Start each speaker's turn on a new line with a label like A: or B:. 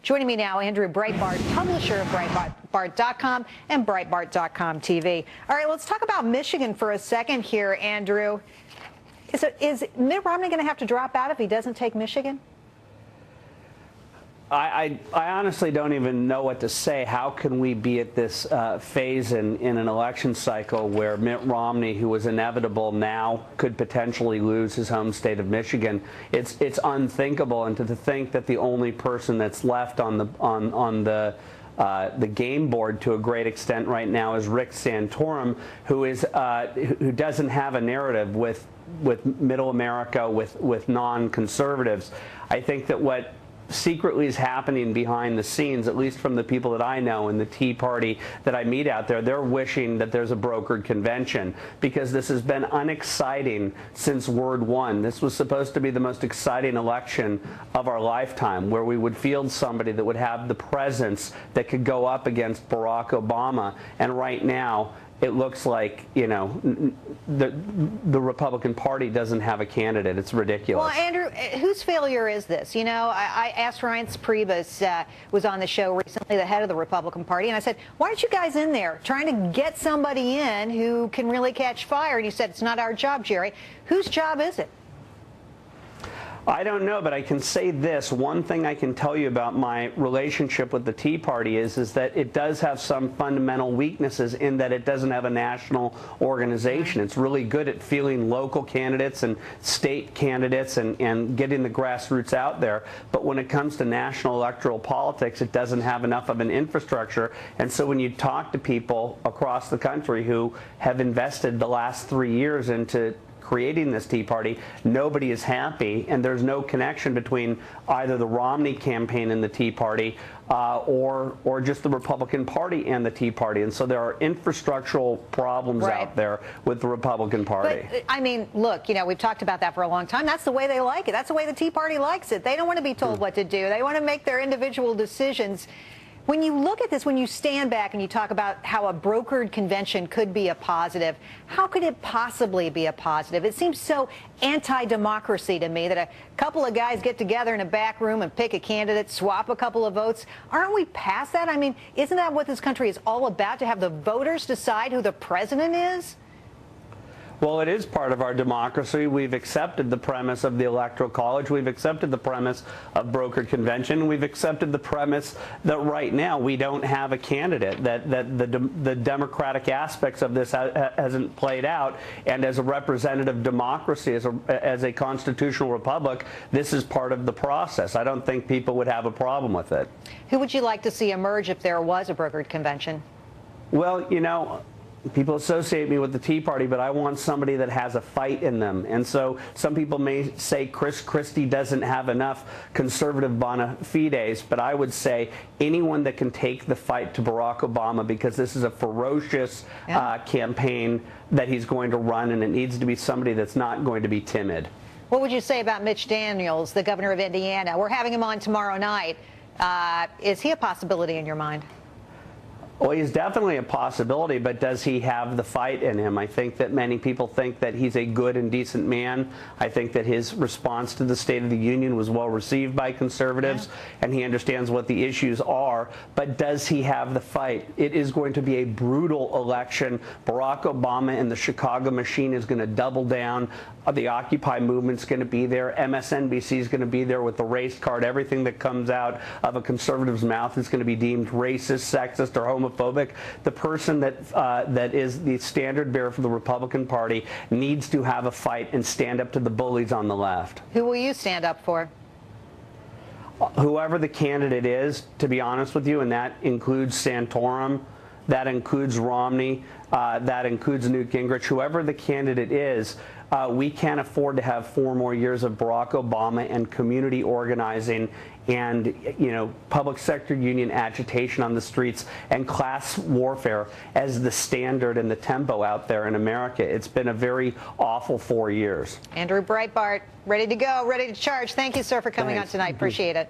A: Joining me now, Andrew Breitbart, publisher of Breitbart.com and Breitbart.com TV. All right, let's talk about Michigan for a second here, Andrew. Is Mitt Romney going to have to drop out if he doesn't take Michigan?
B: I honestly don't even know what to say. How can we be at this phase in an election cycle where Mitt Romney, who was inevitable, now could potentially lose his home state of Michigan? It's unthinkable, and to think that the only person that's left on the game board to a great extent right now is Rick Santorum, who doesn't have a narrative with middle America, with non-conservatives. I think that what secretly is happening behind the scenes, at least from the people that I know in the Tea Party that I meet out there, they're wishing that there's a brokered convention, because this has been unexciting since Word One. This was supposed to be the most exciting election of our lifetime, where we would field somebody that would have the presence that could go up against Barack Obama. And right now, it looks like, you know, the Republican Party doesn't have a candidate. It's ridiculous.
A: Well, Andrew, whose failure is this? You know, I asked Reince Priebus, was on the show recently, the head of the Republican Party, and I said, why aren't you guys in there trying to get somebody in who can really catch fire? And he said, it's not our job, Jerry. Whose job is it?
B: I don't know, but I can say this. One thing I can tell you about my relationship with the Tea Party is that it does have some fundamental weaknesses in that it doesn't have a national organization. It's really good at fielding local candidates and state candidates and getting the grassroots out there. But when it comes to national electoral politics, it doesn't have enough of an infrastructure. And so when you talk to people across the country who have invested the last 3 years into creating this Tea Party, nobody is happy, and there's no connection between either the Romney campaign and the Tea Party or just the Republican Party and the Tea Party. And so there are infrastructural problems out there with the Republican Party.
A: But, I mean, look, you know, we've talked about that for a long time. That's the way they like it. That's the way the Tea Party likes it. They don't want to be told what to do. They want to make their individual decisions. When you look at this, when you stand back and you talk about how a brokered convention could be a positive, how could it possibly be a positive? It seems so anti-democracy to me that a couple of guys get together in a back room and pick a candidate, swap a couple of votes. Aren't we past that? I mean, isn't that what this country is all about, to have the voters decide who the president is?
B: Well, it is part of our democracy. We've accepted the premise of the Electoral College. We've accepted the premise of brokered convention. We've accepted the premise that right now we don't have a candidate, that the democratic aspects of this hasn't played out. And as a representative democracy, as a constitutional republic, this is part of the process. I don't think people would have a problem with it.
A: Who would you like to see emerge if there was a brokered convention?
B: Well, you know, people associate me with the Tea Party, but I want somebody that has a fight in them. And so some people may say Chris Christie doesn't have enough conservative bona fides, but I would say anyone that can take the fight to Barack Obama, because this is a ferocious campaign that he's going to run, and it needs to be somebody that's not going to be timid.
A: What would you say about Mitch Daniels, the governor of Indiana? We're having him on tomorrow night. Is he a possibility in your mind?
B: Well, he's definitely a possibility, but does he have the fight in him? I think that many people think that he's a good and decent man. I think that his response to the State of the Union was well received by conservatives, and he understands what the issues are. But does he have the fight? It is going to be a brutal election. Barack Obama and the Chicago machine is going to double down. The Occupy movement's going to be there. MSNBC is going to be there with the race card. Everything that comes out of a conservative's mouth is going to be deemed racist, sexist, or homophobic. The person that is the standard bearer for the Republican Party needs to have a fight and stand up to the bullies on the left.
A: Who will you stand up for?
B: Whoever the candidate is, to be honest with you, and that includes Santorum, that includes Romney, that includes Newt Gingrich. Whoever the candidate is, we can't afford to have 4 more years of Barack Obama and community organizing and, you know, public sector union agitation on the streets and class warfare as the standard and the tempo out there in America. It's been a very awful 4 years.
A: Andrew Breitbart, ready to go, ready to charge. Thank you, sir, for coming on tonight. Appreciate it.